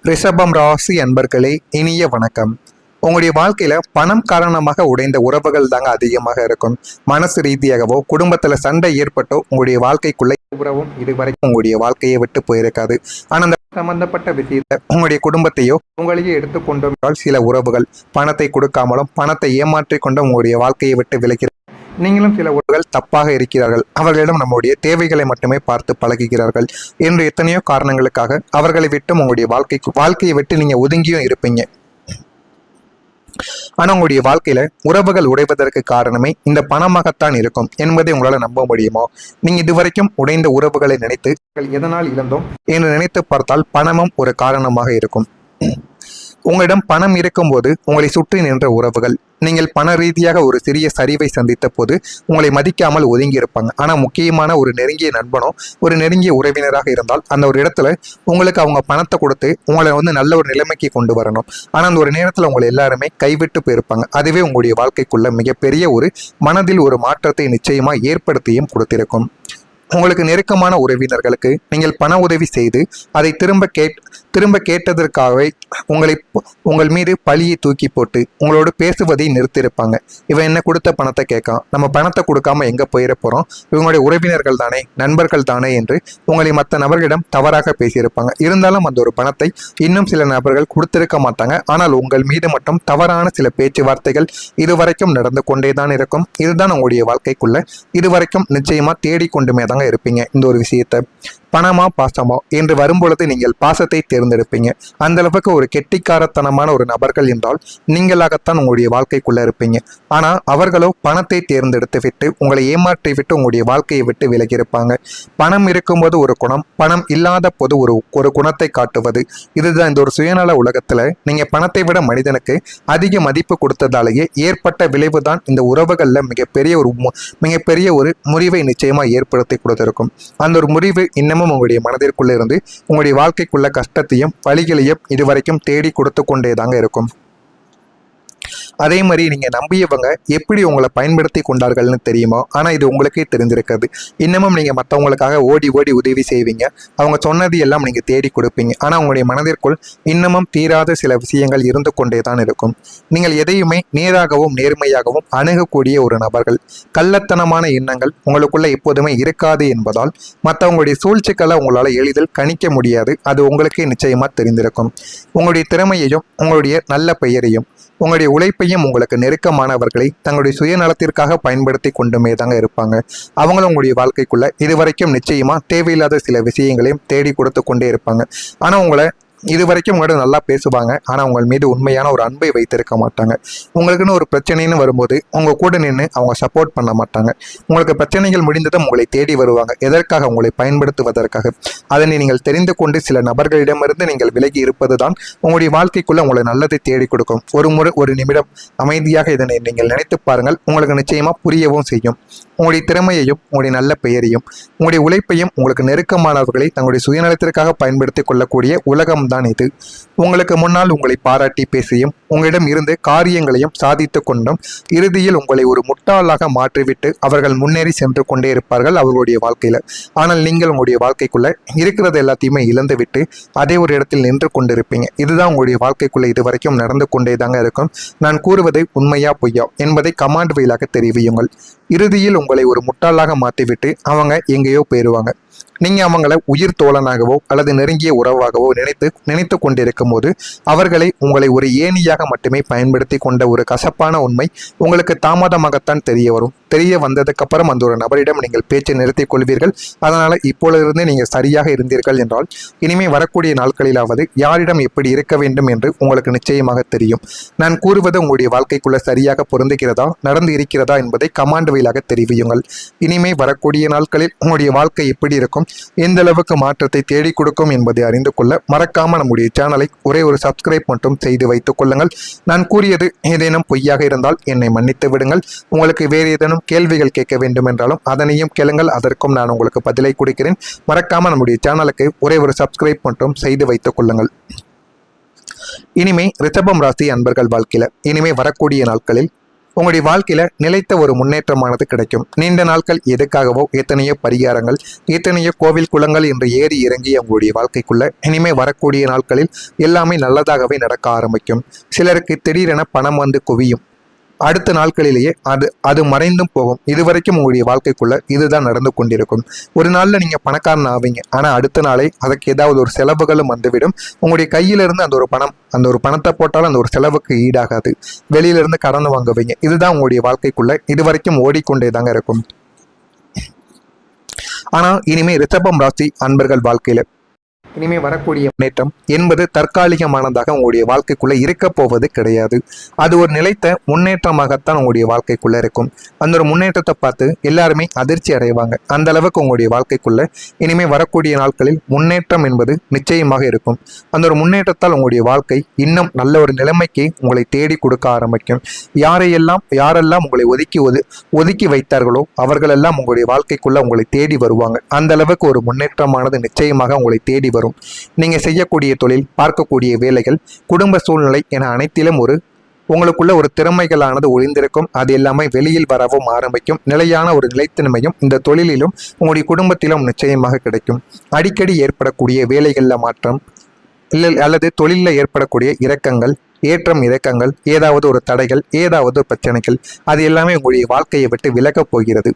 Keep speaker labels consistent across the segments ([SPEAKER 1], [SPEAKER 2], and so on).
[SPEAKER 1] ரிஷபம் ராசி அன்பர்களே, இனிய வணக்கம். உங்களுடைய வாழ்க்கையில பணம் காரணமாக உடைந்த உறவுகள் தாங்க அதிகமாக இருக்கும். மனசு ரீதியாகவோ குடும்பத்துல சண்டை ஏற்பட்டோ உங்களுடைய வாழ்க்கைக்குள்ள உறவும் இதுவரைக்கும் உங்களுடைய வாழ்க்கையை விட்டு போயிருக்காது. ஆனா அந்த சம்பந்தப்பட்ட விஷயத்த உங்களுடைய குடும்பத்தையோ உங்களையே எடுத்துக்கொண்டால் சில உறவுகள் பணத்தை கொடுக்காமலும் பணத்தை ஏமாற்றி கொண்டும் உங்களுடைய வாழ்க்கையை விட்டு விலகிறது. நீங்களும் சில உறவுகள் தப்பாக இருக்கிறார்கள், அவர்களிடம் நம்முடைய தேவைகளை மட்டுமே பார்த்து பழகுகிறார்கள் என்று எத்தனையோ காரணங்களுக்காக அவர்களை விட்டும் உங்களுடைய வாழ்க்கையை விட்டு நீங்க ஒதுங்கியும் இருப்பீங்க. ஆனா உங்களுடைய வாழ்க்கையில உறவுகள் உடைவதற்கு காரணமே இந்த பணமாகத்தான் இருக்கும் என்பதை உங்களால நம்ப முடியுமோ? நீங்க இதுவரைக்கும் உடைந்த உறவுகளை நினைத்து எதனால் இழந்தோம் என்று நினைத்து பார்த்தால் பணமும் ஒரு காரணமாக இருக்கும். உங்களிடம் பணம் இருக்கும்போது உங்களை சுற்றி நின்ற உறவுகள் நீங்கள் பண ரீதியாக ஒரு சிறிய சரிவை சந்தித்த போது உங்களை மதிக்காமல் ஒதுங்கி இருப்பாங்க. ஆனால் முக்கியமான ஒரு நெருங்கிய நண்பனோ ஒரு நெருங்கிய உறவினராக இருந்தால் அந்த ஒரு இடத்துல உங்களுக்கு அவங்க பணத்தை கொடுத்து உங்களை நல்ல ஒரு நிலைமைக்கு கொண்டு வரணும். ஆனால் அந்த ஒரு நேரத்தில் உங்களை எல்லாருமே கைவிட்டு போயிருப்பாங்க. அதுவே உங்களுடைய வாழ்க்கைக்குள்ள மிகப்பெரிய ஒரு மனதில் ஒரு மாற்றத்தை நிச்சயமாக ஏற்படுத்தியும் கொடுத்திருக்கும். உங்களுக்கு நெருக்கமான உறவினர்களுக்கு நீங்கள் பண உதவி செய்து அதை திரும்ப கேட்டதற்காகவே உங்கள் மீது பழியை தூக்கி போட்டு உங்களோடு பேசுவதை நிறுத்தியிருப்பாங்க. இவன் என்ன கொடுத்த பணத்தை கேட்கான், நம்ம பணத்தை கொடுக்காம எங்க போயிட போறோம், இவங்களுடைய உறவினர்கள் தானே நண்பர்கள் தானே என்று உங்களை மற்ற நபர்களிடம் தவறாக பேசியிருப்பாங்க. இருந்தாலும் அந்த ஒரு பணத்தை இன்னும் சில நபர்கள் கொடுத்திருக்க மாட்டாங்க. ஆனால் உங்கள் மீது மட்டும் தவறான சில பேச்சுவார்த்தைகள் இதுவரைக்கும் நடந்து கொண்டே தான் இருக்கும். இதுதான் உங்களுடைய வாழ்க்கைக்குள்ள இதுவரைக்கும் நிச்சயமா தேடிக்கொண்டுமே தாங்க இருப்பீங்க. இந்த ஒரு விஷயத்தை பணமா பாசமா என்று வரும்பொழுது நீங்கள் பாசத்தை தேர்ந்தெடுப்பீங்க. அந்த அளவுக்கு ஒரு கெட்டிக்காரத்தனமான ஒரு நபர்கள் என்றால் நீங்களாகத்தான் உங்களுடைய வாழ்க்கைக்குள்ள இருப்பீங்க. ஆனா அவர்களோ பணத்தை தேர்ந்தெடுத்து விட்டு உங்களை ஏமாற்றி விட்டு உங்களுடைய வாழ்க்கையை விட்டு விலகி இருப்பாங்க. பணம் இருக்கும்போது ஒரு குணம், பணம் இல்லாத போது ஒரு குணத்தை காட்டுவது. இதுதான் இந்த ஒரு சுயநல உலகத்துல நீங்க பணத்தை விட மனிதனுக்கு அதிக மதிப்பு கொடுத்ததாலேயே ஏற்பட்ட விளைவு தான் இந்த உறவுகள்ல மிகப்பெரிய ஒரு முறிவை நிச்சயமா ஏற்படுத்தி கொடுத்திருக்கும். அந்த ஒரு முறிவு இன்னமும் உங்களுடைய மனதிற்குள்ள இருந்து உங்களுடைய வாழ்க்கைக்குள்ள கஷ்டத்தையும் வலிகளையும் இதுவரைக்கும் தேடி கொடுத்து கொண்டேதாங்க இருக்கும். அதே மாதிரி நீங்க நம்பியவங்க எப்படி உங்களை பயன்படுத்தி கொண்டார்கள்னு தெரியுமா? ஆனா இது உங்களுக்கே தெரிஞ்சிருக்காது. இன்னமும் நீங்க மற்றவங்களுக்காக ஓடி ஓடி உதவி செய்வீங்க, அவங்க சொன்னது எல்லாம் நீங்க தேடி கொடுப்பீங்க. ஆனா உங்களுடைய மனதிற்குள் இன்னமும் தீராத சில விஷயங்கள் இருந்து கொண்டே தான் இருக்கும். நீங்கள் எதையுமே நேராகவும் நேர்மையாகவும் அணுகக்கூடிய ஒரு நபர்கள். கள்ளத்தனமான எண்ணங்கள் உங்களுக்குள்ள எப்போதுமே இருக்காது என்பதால் மற்றவங்களுடைய சூழ்ச்சிகளை உங்களால் எளிதில் கணிக்க முடியாது. அது உங்களுக்கே நிச்சயமா தெரிந்திருக்கும். உங்களுடைய திறமையையும் உங்களுடைய நல்ல பெயரையும் உங்களுடைய உழைப்பையும் உங்களுக்கு நெருக்கமானவர்களை தங்களுடைய சுயநலத்திற்காக பயன்படுத்தி கொண்டுமே தாங்க இருப்பாங்க. அவங்களும் உங்களுடைய வாழ்க்கைக்குள்ள இதுவரைக்கும் நிச்சயமா தேவையில்லாத சில விஷயங்களையும் தேடி கொடுத்து கொண்டே இருப்பாங்க. ஆனா உங்களை இதுவரைக்கும் உங்களோட நல்லா பேசுவாங்க. ஆனால் உங்கள் மீது உண்மையான ஒரு அன்பை வைத்திருக்க மாட்டாங்க. உங்களுக்குன்னு ஒரு பிரச்சனைன்னு வரும்போது உங்கள் கூட நின்று அவங்க சப்போர்ட் பண்ண மாட்டாங்க. உங்களுக்கு பிரச்சனைகள் முடிந்ததும் உங்களை தேடி வருவாங்க. எதற்காக? உங்களை பயன்படுத்துவதற்காக. அதனை நீங்கள் தெரிந்து கொண்டு சில நபர்களிடமிருந்து நீங்கள் விலகி இருப்பது தான் உங்களுடைய வாழ்க்கைக்குள்ள உங்களை நல்லதை தேடி கொடுக்கும். ஒரு நிமிடம் அமைதியாக இதனை நீங்கள் நினைத்து பாருங்கள். உங்களுக்கு நிச்சயமா புரியவும் செய்யும். உங்களுடைய திறமையையும் உங்களுடைய நல்ல பெயரையும் உங்களுடைய உழைப்பையும் உங்களுக்கு நெருக்கமானவர்களை தங்களுடைய சுயநலத்திற்காக பயன்படுத்தி கொள்ளக்கூடிய உலகம் தான் இது. உங்களுக்கு முன்னால் உங்களை பாராட்டி பேசியும் உங்களிடம் இருந்து காரியங்களையும் சாதித்து கொண்டும் இறுதியில் உங்களை ஒரு முட்டாளாக மாற்றிவிட்டு அவர்கள் முன்னேறி சென்று கொண்டே இருப்பார்கள் அவர்களுடைய வாழ்க்கையில. ஆனால் நீங்கள் உங்களுடைய வாழ்க்கைக்குள்ள இருக்கிறது எல்லாத்தையுமே இழந்து விட்டு அதே ஒரு இடத்தில் நின்று கொண்டிருப்பீங்க. இதுதான் உங்களுடைய வாழ்க்கைக்குள்ள இதுவரைக்கும் நடந்து கொண்டே தாங்க இருக்கும். நான் கூறுவது உண்மையா பொய்யா என்பதை கமாண்ட் வழியாக தெரிவியுங்கள். இறுதியில் உங்களை ஒரு முட்டாளாக மாற்றிவிட்டு அவங்க எங்கேயோ போயிடுவாங்க. நீங்க அவங்களை உயிர் தோழனாகவோ அல்லது நெருங்கிய உறவாகவோ நினைத்து கொண்டிருக்கும் போது உங்களை ஒரு ஏணியாக மட்டுமே பயன்படுத்தி கொண்ட ஒரு கசப்பான உண்மை உங்களுக்கு தாமதமாகத்தான் தெரிய வரும். தெரிய வந்ததுக்கு அப்புறம் அந்த ஒரு நபரிடம் நீங்கள் பேச்சை நிறுத்திக் கொள்வீர்கள். அதனால இப்பொழுதிருந்து நீங்கள் சரியாக இருந்தீர்கள் என்றால் இனிமே வரக்கூடிய நாட்களிலாவது யாரிடம் எப்படி இருக்க வேண்டும் என்று உங்களுக்கு நிச்சயமாக தெரியும். நான் கூறுவது உங்களுடைய வாழ்க்கைக்குள்ள சரியாக பொருந்துகிறதா, நடந்து இருக்கிறதா என்பதை கமாண்ட் வழியாக தெரிவியுங்கள். இனிமே வரக்கூடிய நாட்களில் உங்களுடைய வாழ்க்கை எப்படி இருக்கும், எந்த அளவுக்கு மாற்றத்தை தேடி கொடுக்கும் என்பதை அறிந்து கொள்ள மறக்காம நம்முடைய சேனலை ஒரே ஒரு சப்ஸ்கிரைப் மட்டும் செய்து வைத்துக் கொள்ளுங்கள். நான் கூறியது ஏதேனும் பொய்யாக இருந்தால் என்னை மன்னித்து விடுங்கள். உங்களுக்கு வேறு ஏதேனும் கேள்விகள் கேட்க வேண்டும் என்றாலும் அதனையும் கேளுங்கள், அதற்கும் நான் உங்களுக்கு பதிலை கொடுக்கிறேன். மறக்காம நம்முடைய சேனலுக்கு ஒரே ஒரு சப்ஸ்கிரைப் மட்டும் செய்து வைத்துக் கொள்ளுங்கள். இனிமே ரிஷபம் ராசி அன்பர்கள் வாழ்க்கையில இனிமே வரக்கூடிய நாட்களில் உங்களுடைய வாழ்க்கையில நிலைத்த ஒரு முன்னேற்றமானது கிடைக்கும். நீண்ட நாட்கள் எதுக்காகவோ எத்தனையோ பரிகாரங்கள், எத்தனையோ கோவில் குளங்கள் என்று ஏறி இறங்கி உங்களுடைய வாழ்க்கைக்குள்ள இனிமே வரக்கூடிய நாட்களில் எல்லாமே நல்லதாகவே நடக்க ஆரம்பிக்கும். சிலருக்கு திடீரென பணம் வந்து குவியும். அடுத்த நாட்களிலேயே அது மறைந்தும் போகும். இதுவரைக்கும் உங்களுடைய வாழ்க்கைக்குள்ள இதுதான் நடந்து கொண்டிருக்கும். ஒரு நாள்ல நீங்க பணக்காரன் ஆவீங்க, ஆனா அடுத்த நாளே அதற்கு ஏதாவது ஒரு செலவுகளும் வந்துவிடும். உங்களுடைய கையிலிருந்து அந்த ஒரு பணத்தை போட்டாலும் அந்த ஒரு செலவுக்கு ஈடாகாது. வெளியிலிருந்து கடன் வாங்குவீங்க. இதுதான் உங்களுடைய வாழ்க்கைக்குள்ள இதுவரைக்கும் ஓடிக்கொண்டே தாங்க இருக்கும். ஆனா இனிமே ரிஷபம் ராசி அன்பர்கள் வாழ்க்கையில இனிமே வரக்கூடிய முன்னேற்றம் என்பது தற்காலிகமானதாக உங்களுடைய வாழ்க்கைக்குள்ள இருக்க போவது கிடையாது. அது ஒரு நிலைத்த முன்னேற்றமாகத்தான் உங்களுடைய வாழ்க்கைக்குள்ள இருக்கும். அந்த ஒரு முன்னேற்றத்தை பார்த்து எல்லாருமே அதிர்ச்சி அடைவாங்க. அந்த அளவுக்கு உங்களுடைய வாழ்க்கைக்குள்ள இனிமே வரக்கூடிய நாட்களில் முன்னேற்றம் என்பது நிச்சயமாக இருக்கும். அந்த ஒரு முன்னேற்றத்தால் உங்களுடைய வாழ்க்கை இன்னும் நல்ல ஒரு நிலைமைக்கு உங்களை தேடி கொடுக்க ஆரம்பிக்கும். யாரெல்லாம் உங்களை ஒதுக்கி வைத்தார்களோ அவர்களெல்லாம் உங்களுடைய வாழ்க்கைக்குள்ள உங்களை தேடி வருவாங்க. அந்த அளவுக்கு ஒரு முன்னேற்றமானது நிச்சயமாக உங்களை தேடி வரும். நீங்க செய்யக்கூடிய தொழில், பார்க்கக்கூடிய வேலைகள், குடும்ப சூழ்நிலை என அனைத்திலும் உங்களுக்குள்ள ஒரு திறமைகளானது ஒளிந்திருக்கும். அது எல்லாமே வெளியில் வரவும் ஆரம்பிக்கும். நிலையான ஒரு நிலைத்தன்மையும் இந்த தொழிலிலும் உங்களுடைய குடும்பத்திலும் நிச்சயமாக கிடைக்கும். அடிக்கடி ஏற்படக்கூடிய வேலைகளில் மாற்றம் அல்லது தொழிலில் ஏற்படக்கூடிய ஏற்றம் இறக்கங்கள், ஏதாவது ஒரு தடைகள், ஏதாவது பிரச்சனைகள், அது எல்லாமே உங்களுடைய வாழ்க்கையை விட்டு விலகப் போகிறது.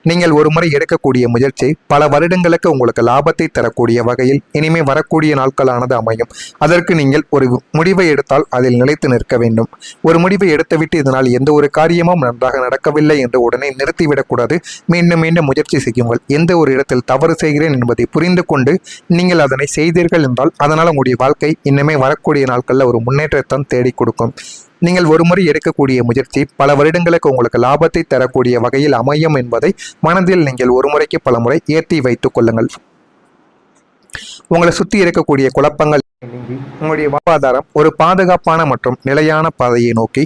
[SPEAKER 1] நீங்கள் ஒரு முறை எடுக்கக்கூடிய முயற்சி பல வருடங்களுக்கு உங்களுக்கு லாபத்தை தரக்கூடிய வகையில் இனிமே வரக்கூடிய நாட்களானது அமையும். அதற்கு நீங்கள் ஒரு முடிவை எடுத்தால் அதில் நிலைத்து நிற்க வேண்டும். ஒரு முடிவை எடுத்துவிட்டு இதனால் எந்த ஒரு காரியமும் நன்றாக நடக்கவில்லை என்று உடனே நிறுத்திவிடக்கூடாது. மீண்டும் மீண்டும் முயற்சி செய்யுங்கள். எந்த ஒரு இடத்தில் தவறு செய்கிறேன் என்பதை புரிந்து கொண்டு நீங்கள் அதனை செய்தீர்கள் என்றால் அதனால் உங்களுடைய வாழ்க்கை இன்னுமே வரக்கூடிய நாட்களில் ஒரு முன்னேற்றத்தை தேடி கொடுக்கும். நீங்கள் ஒரு முறை எடுக்கக்கூடிய முயற்சி பல வருடங்களுக்கு உங்களுக்கு லாபத்தை தரக்கூடிய வகையில் அமையும் என்பதை மனதில் நீங்கள் ஒரு முறைக்கு பல முறை ஏற்றி வைத்துக் கொள்ளுங்கள். உங்களை சுற்றி இருக்கக்கூடிய குழப்பங்கள் நீங்கி உங்களுடைய வாழ்வாதாரம் ஒரு பாதுகாப்பான மற்றும் நிலையான பாதையை நோக்கி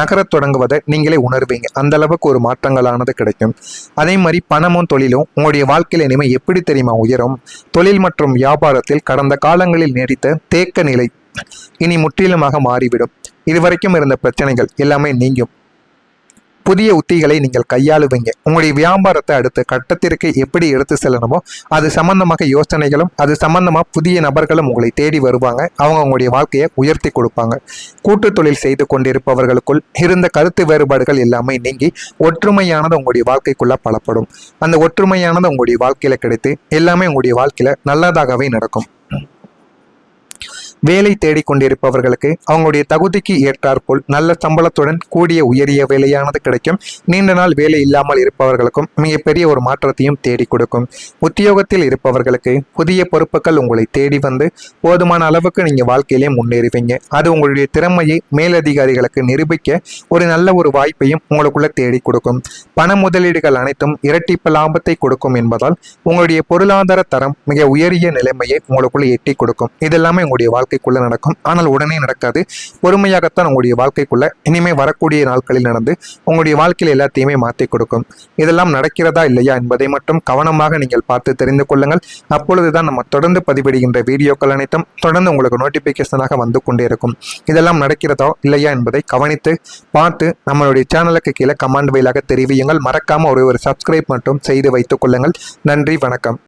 [SPEAKER 1] நகரத் தொடங்குவதை நீங்களே உணர்வீங்க. அந்த அளவுக்கு ஒரு மாற்றங்களானது கிடைக்கும். அதே மாதிரி பணமும் தொழிலும் உங்களுடைய வாழ்க்கையில இனிமே எப்படி தெரியுமா உயரும்? தொழில் மற்றும் வியாபாரத்தில் கடந்த காலங்களில் நீடித்த தேக்க நிலை இனி முற்றிலுமாக மாறிவிடும். இதுவரைக்கும் இருந்த பிரச்சனைகள் எல்லாமே நீங்கும். புதிய உத்திகளை நீங்கள் கையாளுவீங்க. உங்களுடைய வியாபாரத்தை அடுத்த கட்டத்திற்கு எப்படி எடுத்து செல்லணுமோ அது சம்பந்தமாக யோசனைகளும் அது சம்பந்தமாக புதிய நபர்களும் உங்களை தேடி வருவாங்க. அவங்க உங்களுடைய வாழ்க்கையை உயர்த்தி கொடுப்பாங்க. கூட்டு தொழில் செய்து கொண்டிருப்பவர்களுக்குள் இருந்த கருத்து வேறுபாடுகள் எல்லாமே நீங்கி ஒற்றுமையானது உங்களுடைய வாழ்க்கைக்குள்ள பலப்படும். அந்த ஒற்றுமையானது உங்களுடைய வாழ்க்கையில கிடைத்து எல்லாமே உங்களுடைய வாழ்க்கையில நல்லதாகவே நடக்கும். வேலை தேடிக்கொண்டிருப்பவர்களுக்கு அவங்களுடைய தகுதிக்கு ஏற்றாற்போல் நல்ல சம்பளத்துடன் கூடிய உயரிய வேலையானது கிடைக்கும். நீண்ட நாள் வேலை இல்லாமல் இருப்பவர்களுக்கும் மிகப்பெரிய ஒரு மாற்றத்தையும் தேடி கொடுக்கும். உத்தியோகத்தில் இருப்பவர்களுக்கு புதிய பொறுப்புகள் உங்களை தேடி வந்து போதுமான அளவுக்கு நீங்க வாழ்க்கையிலே முன்னேறுவீங்க. அது உங்களுடைய திறமையை மேலதிகாரிகளுக்கு நிரூபிக்க ஒரு நல்ல ஒரு வாய்ப்பையும் உங்களுக்குள்ள தேடி கொடுக்கும். பண முதலீடுகள் அனைத்தும் இரட்டிப்பு லாபத்தை கொடுக்கும் என்பதால் உங்களுடைய பொருளாதார தரம் மிக உயரிய நிலைமையை உங்களுக்குள்ள எட்டி கொடுக்கும். இதெல்லாமே உங்களுடைய வாழ்க்கைக்குள்ள நடக்கும். ஆனால் உடனே நடக்காது. பொறுமையாகத்தான் உங்களுடைய வாழ்க்கைக்குள்ள இனிமே வரக்கூடிய நாட்களில் நடந்து உங்களுடைய வாழ்க்கையில் எல்லாத்தையுமே மாற்றி கொடுக்கும். இதெல்லாம் நடக்கிறதா இல்லையா என்பதை மட்டும் கவனமாக நீங்கள் பார்த்து தெரிந்து கொள்ளுங்கள். அப்பொழுதுதான் நம்ம தொடர்ந்து பதிவிடுகின்ற வீடியோக்கள் அனைத்தும் தொடர்ந்து உங்களுக்கு நோட்டிபிகேஷனாக வந்து கொண்டே இருக்கும். இதெல்லாம் நடக்கிறதா இல்லையா என்பதை கவனித்து பார்த்து நம்மளுடைய சேனலுக்கு கீழே கமெண்ட் வழியாக தெரிவியுங்கள். மறக்காம ஒரு சப்ஸ்கிரைப் மட்டும் செய்து வைத்துக் கொள்ளுங்கள். நன்றி, வணக்கம்.